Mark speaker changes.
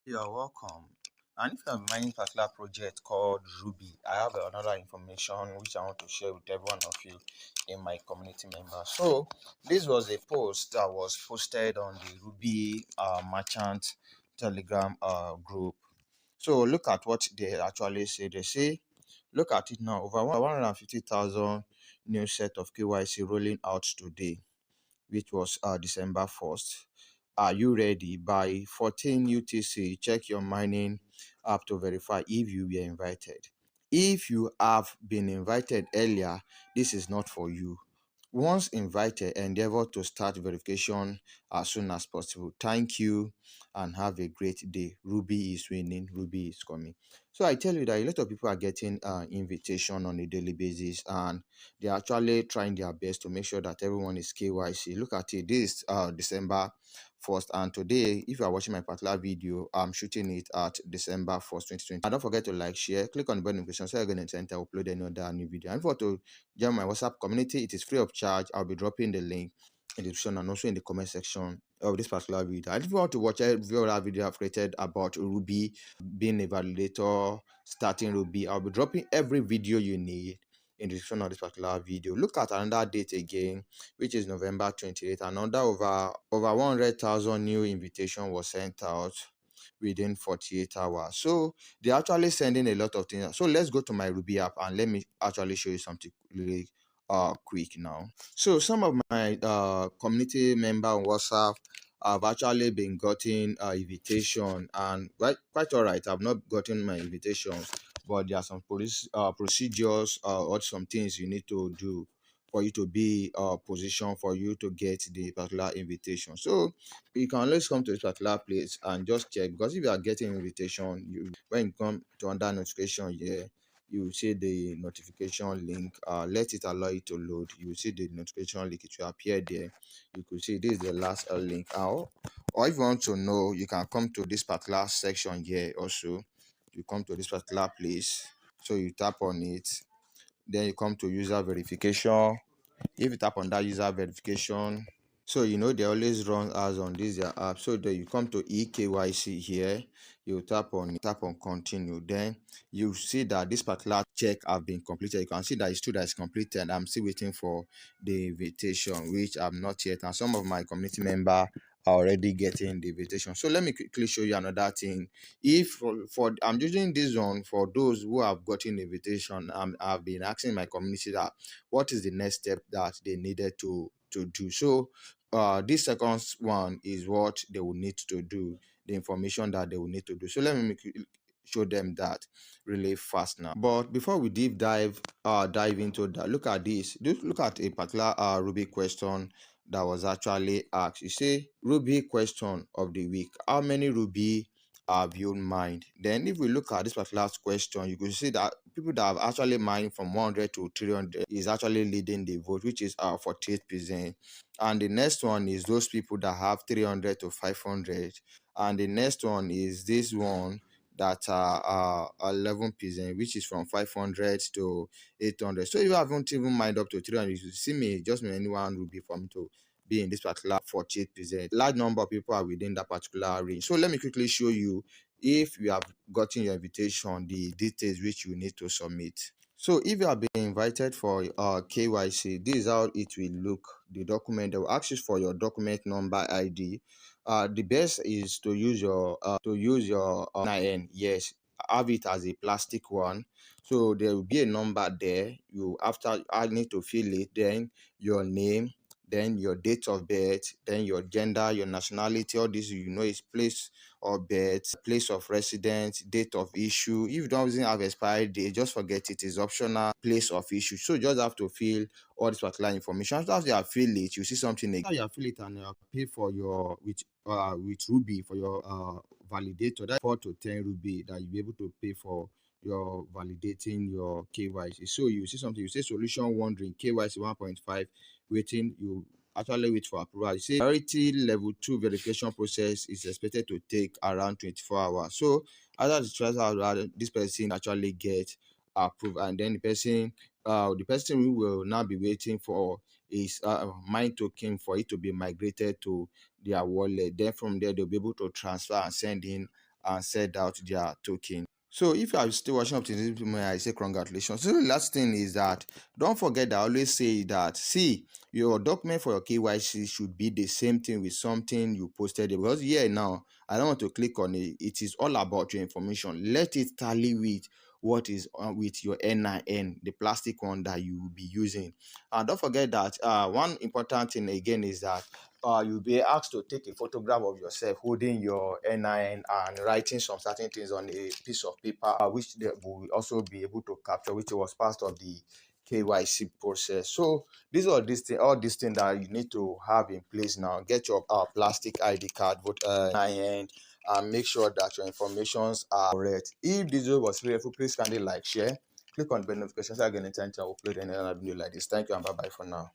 Speaker 1: You are welcome. And if you are mining particular project called Ruby, I have another information which I want to share with every one of you in my community members. So this was a post that was posted on the Ruby merchant Telegram group. So look at what they actually say. They say, look at it now. Over 150,000 new set of KYC rolling out today, which was December 1st. Are you ready? By 14 UTC, check your mining app to verify if you were invited. If you have been invited earlier, this is not for you. Once invited, endeavor to start verification as soon as possible. Thank you and have a great day. Ruby is winning, Ruby is coming. So I tell you that a lot of people are getting invitation on a daily basis, and they're actually trying their best to make sure that everyone is KYC. Look at it, this is December 1st, and today, if you are watching my particular video, I'm shooting it at December 1st, 2020. And don't forget to like, share, click on the bell notification so you're going to upload any other new video. And for to join my WhatsApp community, it is free of charge. I'll be dropping the link in the description and also in the comment section of this particular video. And if you want to watch every other video I've created about Ruby, being a validator, starting Ruby, I'll be dropping every video you need in the description of this particular video. Look at another date again, which is November 28th. Another over 100,000 new invitation was sent out within 48 hours. So they're actually sending a lot of things. So let's go to my Ruby app and let me actually show you something really quick now. So some of my community member on WhatsApp have actually been getting invitation, and quite all right. I've not gotten my invitations, but there are some procedures or some things you need to do for you to be positioned for you to get the particular invitation. So you can always come to this particular place and just check, because if you are getting invitation, when you come to under notification here, you see the notification link. Let it allow you to load. You see the notification link, it will appear there. You could see this is the last link out. Or if you want to know, you can come to this particular section here also. You come to this particular place, so you tap on it, then you come to user verification. If you tap on that user verification, so they always run ads on this their app. So then you come to eKYC here, you tap on continue, then you see that this particular check have been completed. You can see that it's true that it's completed. I'm still waiting for the invitation, which I'm not yet, and some of my community member are already getting the invitation. So let me quickly show you another thing. If for I'm using this one for those who have gotten invitation, I've been asking my community that what is the next step that they needed to do. So this second one is what they will need to do, the information that they will need to do. So let me show them that really fast now. But before we dive into that, look at this. Just look at a particular Ruby question that was actually asked. You say Ruby question of the week: how many Ruby have you mined? Then if we look at this particular question, you could see that people that have actually mined from 100 to 300 is actually leading the vote, which is 48%. And the next one is those people that have 300 to 500. And the next one is this one that are 11%, which is from 500 to 800. So if you haven't even mined up to 300, you see me, just me, anyone will be for me to be in this particular 48%. Large number of people are within that particular range. So let me quickly show you, if you have gotten your invitation, the details which you need to submit. So if you have been invited for KYC, this is how it will look. The document, they will ask you for your document number ID. The best is to use your NIN. Yes, have it as a plastic one. So there will be a number there. I need to fill it. Then your name, then your date of birth, then your gender, your nationality. All this is place of birth, place of residence, date of issue. If you don't have expired date, just forget it. Is optional. Place of issue. So you just have to fill all this particular information. After you have filled it, you see something again. After you have filled it and pay for your with Ruby for your validator. That's 4 to 10 Ruby that you'll be able to pay for your validating your KYC. So you see something, you say solution wondering KYC 1.5 waiting, you actually wait for approval. You say priority level 2 verification process is expected to take around 24 hours. So after the 24 hours, this person actually get approved, and then the person we will now be waiting for is mine token for it to be migrated to their wallet. Then from there they'll be able to transfer and send in and send out their token. So if you are still watching up to this moment, I say congratulations. So the last thing is that don't forget that I always say that see your document for your KYC should be the same thing with something you posted there. Because yeah, now I don't want to click on it. It is all about your information. Let it tally with what is with your NIN, the plastic one that you will be using. And don't forget that one important thing again is that you'll be asked to take a photograph of yourself holding your NIN and writing some certain things on a piece of paper, which they will also be able to capture, which was part of the KYC process. So these are all these things that you need to have in place now. Get your plastic ID card, NIN, and make sure that your informations are correct. If this video was helpful, please kindly like, share, click on the bell notification so I get anytime to upload any other video like this. Thank you and bye bye for now.